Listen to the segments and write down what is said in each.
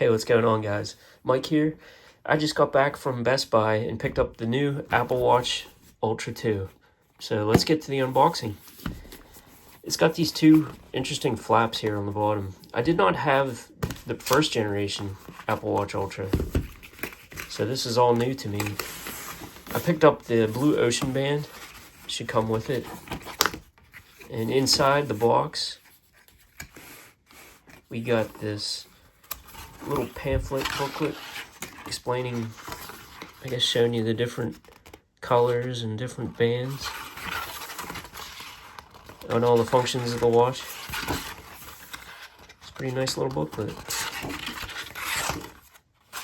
Hey, what's going on, guys? Mike here. I just got back from Best Buy and picked up the new Apple Watch Ultra 2. So let's get to the unboxing. It's got these two interesting flaps here on the bottom. I did not have the first generation Apple Watch Ultra, so this is all new to me. I picked up the Blue Ocean Band. It should come with it. And inside the box, we got this little pamphlet booklet explaining, I guess showing you the different colors and different bands and all the functions of the watch. It's a pretty nice little booklet.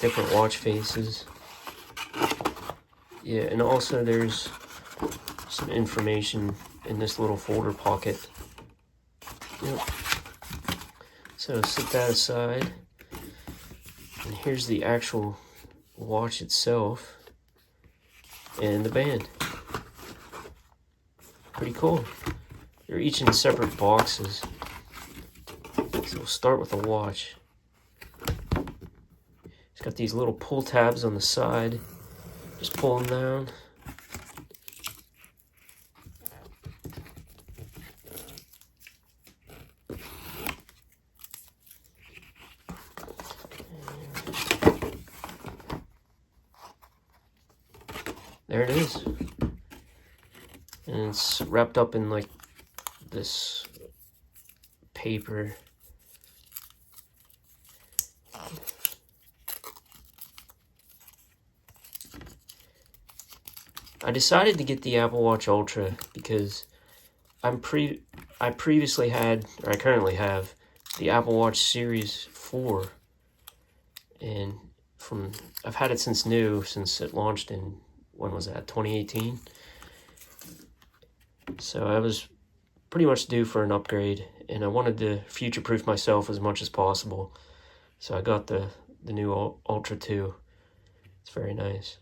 Different watch faces. Yeah, and also there's some information in this little folder pocket. Yep. So set that aside. And here's the actual watch itself and the band. Pretty cool. They're each in separate boxes. So we'll start with the watch. It's got these little pull tabs on the side. Just pull them down. There it is. And it's wrapped up in like this paper. I decided to get the Apple Watch Ultra because I previously had, or I currently have, the Apple Watch Series 4. And I've had it since it launched in, when was that, 2018? So I was pretty much due for an upgrade, and I wanted to future-proof myself as much as possible. So I got the new Ultra 2. It's very nice.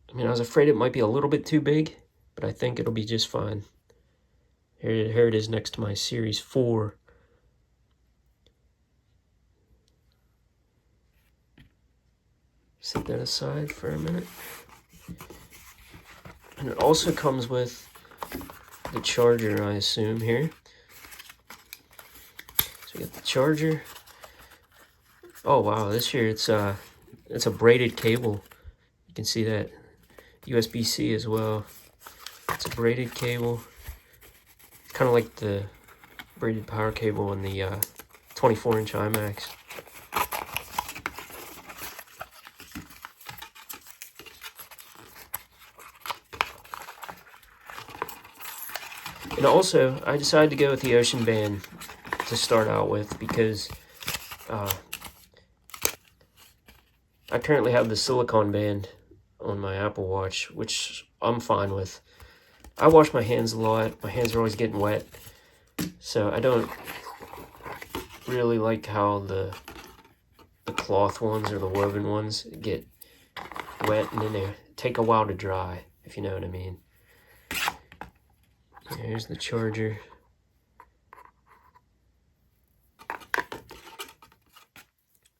I mean, I was afraid it might be a little bit too big, but I think it'll be just fine. Here it is next to my Series 4. Set that aside for a minute. And it also comes with the charger, I assume, here. So we got the charger. Oh wow, this here it's a braided cable. You can see that. USB-C as well. It's a braided cable. It's kind of like the braided power cable in the 24-inch iMacs. And also, I decided to go with the Ocean Band to start out with because I currently have the silicone band on my Apple Watch, which I'm fine with. I wash my hands a lot. My hands are always getting wet. So I don't really like how the cloth ones or the woven ones get wet and then they take a while to dry, if you know what I mean. Here's the charger.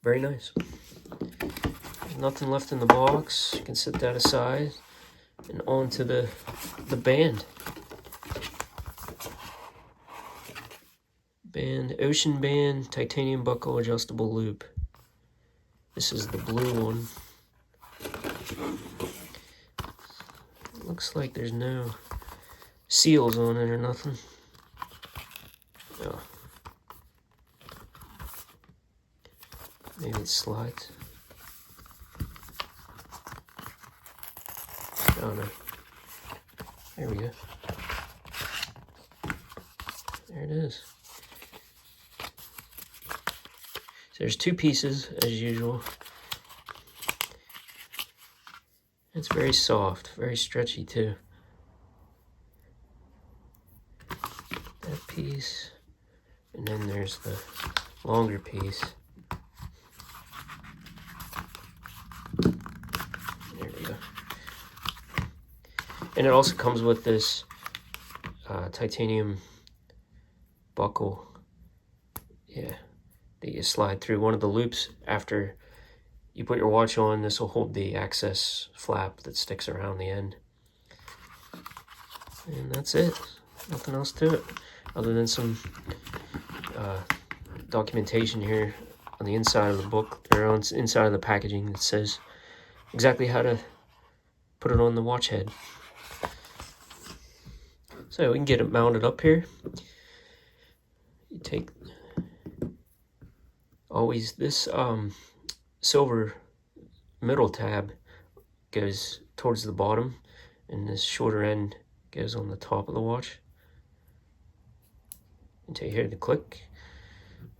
Very nice. There's nothing left in the box. You can set that aside and onto the band. Band, Ocean Band, titanium buckle adjustable loop. This is the blue one. Looks like there's no seals on it or nothing. Oh. Maybe it slides. Oh no. There we go. There it is. So there's two pieces as usual. It's very soft, very stretchy too. That piece, and then there's the longer piece. There we go. And it also comes with this titanium buckle Yeah, that you slide through one of the loops after you put your watch on. This will hold the access flap that sticks around the end. And that's it. Nothing else to it other than some documentation here on the inside of the book, or on the inside of the packaging, that says exactly how to put it on the watch head. So we can get it mounted up here. You take always this silver middle tab goes towards the bottom, and this shorter end goes on the top of the watch. Until you hear the click.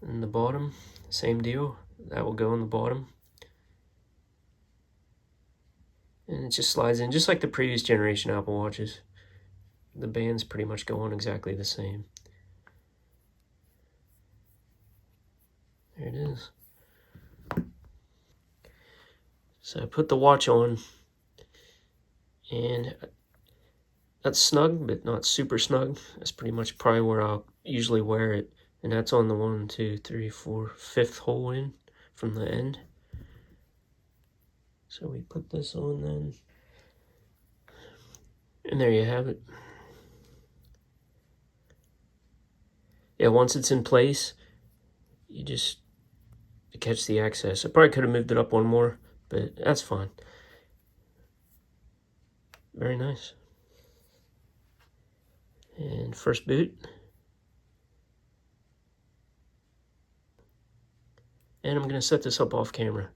And the bottom, same deal. That will go on the bottom. And it just slides in just like the previous generation Apple Watches. The bands pretty much go on exactly the same. There it is. So I put the watch on, and that's snug, but not super snug. That's pretty much probably where I'll usually wear it. And that's on the 1, 2, 3, 4, 5th hole in from the end. So we put this on then. And there you have it. Yeah, once it's in place, you just catch the access. I probably could have moved it up one more, but that's fine. Very nice. And first boot. And I'm going to set this up off camera.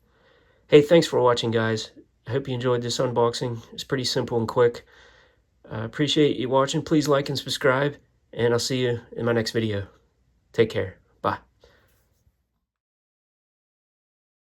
Hey, thanks for watching, guys. I hope you enjoyed this unboxing. It's pretty simple and quick. I appreciate you watching. Please like and subscribe, and I'll see you in my next video. Take care.